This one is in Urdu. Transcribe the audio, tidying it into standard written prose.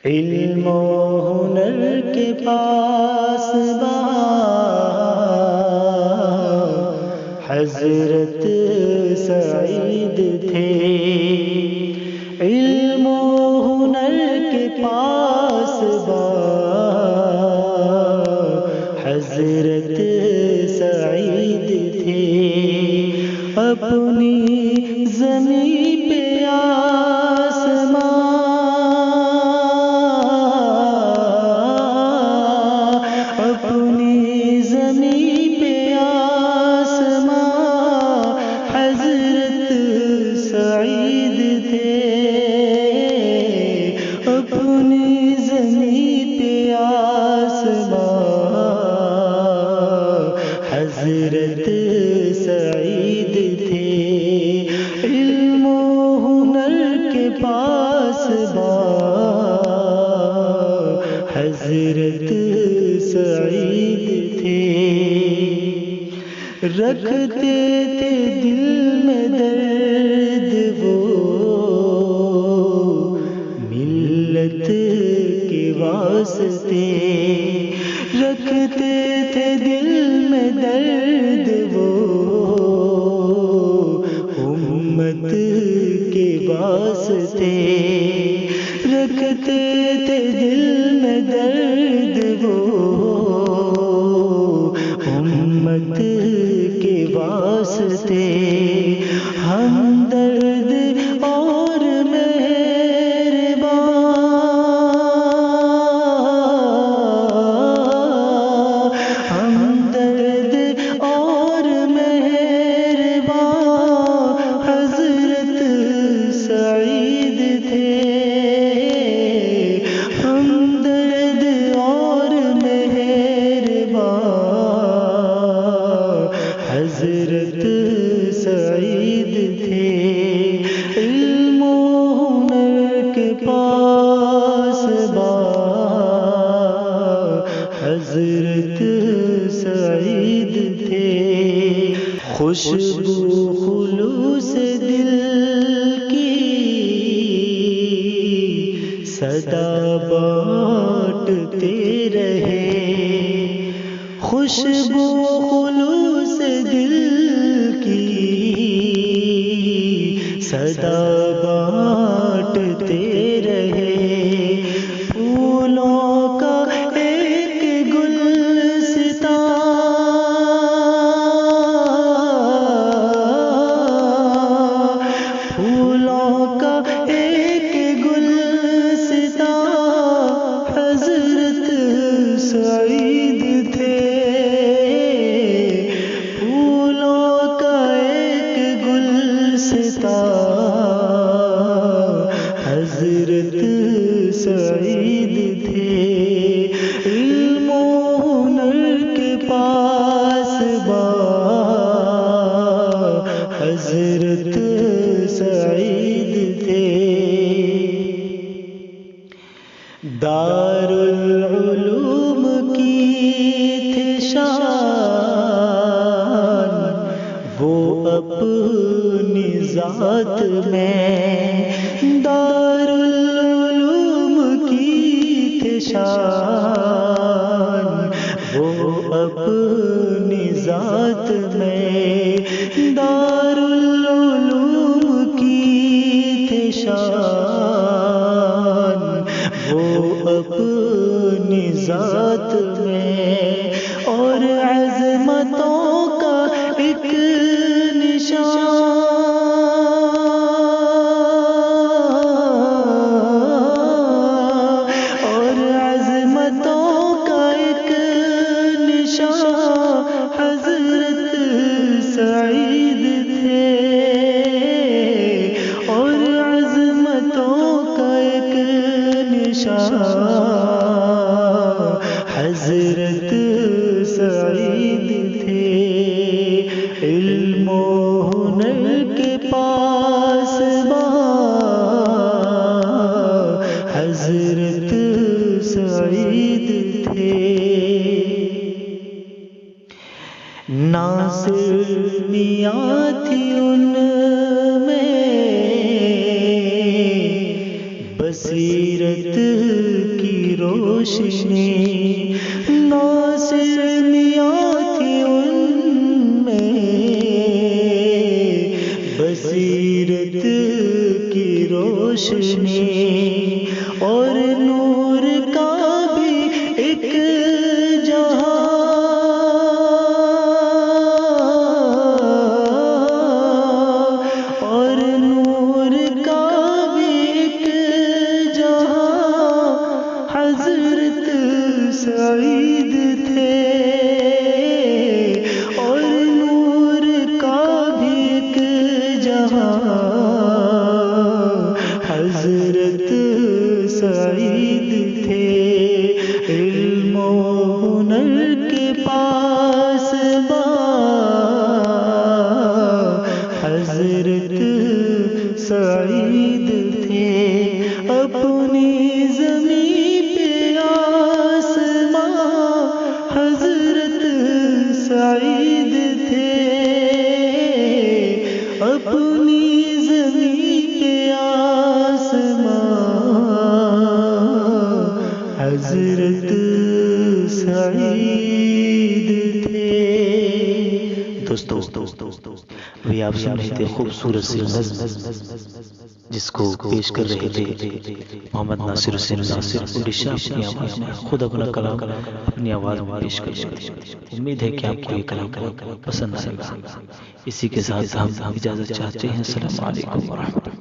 علم و ہنر کے پاس حضرت سعید تھے، علم و ہنر کے پاس حضرت سعید تھے، اپنی زمین پہ اپنی زمین پہ آسمان حضرت سعید تھے، اپنی زمین پہ آسمان حضرت سعید تھے، علم و ہنر کے پاس حضرت سعید تھے، رکھتے تھے دل میں درد وہ ملت کے واسطے، رکھتے تھے دل میں درد وہ امت کے واسطے، رکھتے تھے دل میں درد وہ امت کے واسطے، ہمدرد اور مہربان، ہمدرد اور مہربان حضرت سعید تھے، ہمدرد اور مہربان حضرت سعید تھے، علم و ہنر کے پاس حضرت سعید تھے، خوشبو خلوص دل کی صدا بانٹتے رہے، خوشبو خلوص دل کی صدا بانٹتے رہے، پھولوں کا ایک گلستان، پھولوں کا ایک گلستان حضرت سعید تھے، پھولوں کا ایک گلستان حضرت سعید تھے، علم و ہنر کے پاس حضرت سعید تھے، دار العلوم کی تھے شان وہ اپنی ذات میں، دار العلوم کی تھے شان وہ اپنی ذات میں، دار العلوم کی تھے شان وہ اپنی ذات میں، اور عظمتوں کا ایک نشان، اور عظمتوں کا ایک نشان حضرت سعید تھے، اور عظمتوں کا ایک نشان حضرت سعید تھے، علم و ہنر کے پاس حضرت سعید تھے، ناصر میاں تھی ان میں بصیرت روشنی ناصر میاں تھی ان میں بصیرت کی روشنی اور نور کا بھی ایک سعید تھے اور نور کا بھی ایک جہاں حضرت سعید تھے علم و ہنر کے پاس حضرت سعید تھے اپنی زمین سعید تھے اپنی زمین پہ آسمان حضرت سعید تھے۔ دوستو ابھی آپ سن رہے تھے خوبصورت سی نظم جس کو پیش کر رہے تھے محمد ناصر حسین ناصر اڈیشہ اپنی آواز میں خود اپنا کلام اپنی آواز میں پیش کر رہے تھے۔ امید ہے کہ آپ کو یہ کلام پسند آئے گا۔ اسی کے ساتھ ہم اجازت چاہتے ہیں۔ السلام علیکم ورحمۃ اللہ۔